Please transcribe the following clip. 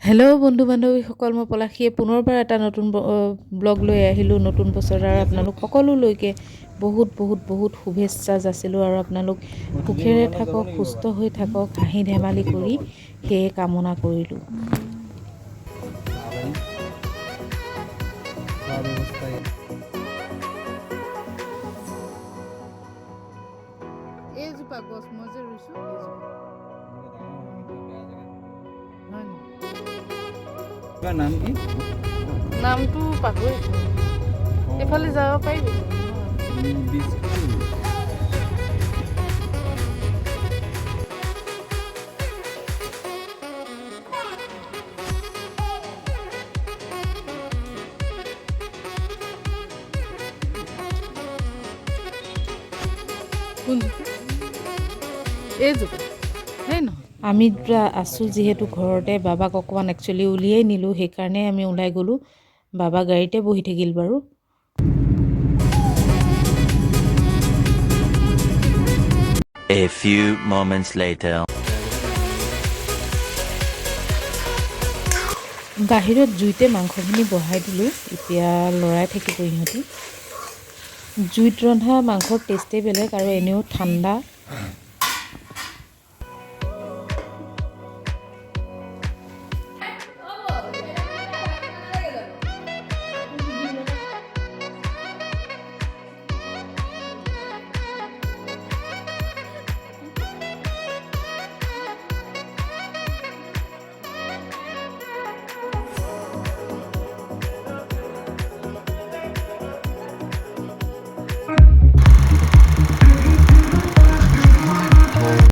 Hello' বন্ধু বান্ধৱীসকল, মই পলাশীয়ে পুনৰবাৰ এটা নতুন ব্লগ লৈ আহিলোঁ। নতুন বছৰ আৰু আপোনালোক সকলোলৈকে বহুত বহুত বহুত শুভেচ্ছা যাচিলোঁ আৰু আপোনালোক সুখেৰে থাকক, সুস্থ হৈ থাকক, হাঁহি ধেমালি কৰি সেয়ে কামনা কৰিলোঁ। এইজোপা গছ মই যে ৰুইছোঁ, নাম কি? নামটো পাহৰিছোঁ। এইফালে যাব পাৰিবি। এইজোপা সেই নহয়, আমি দুটা আছোঁ যিহেতু ঘৰতে, বাবাক অকণমান একচুৱেলি উলিয়াই নিলোঁ, সেইকাৰণে আমি ওলাই গ'লোঁ। বাবা গাড়ীতে বহি থাকিল বাৰু। A few moments later. বাহিৰত জুইতে মাংসখিনি বহাই দিলোঁ, এতিয়া লৰাই থাকিব ইহঁতি। জুইত ৰন্ধা মাংসৰ টেষ্টেই বেলেগ আৰু এনেও ঠাণ্ডা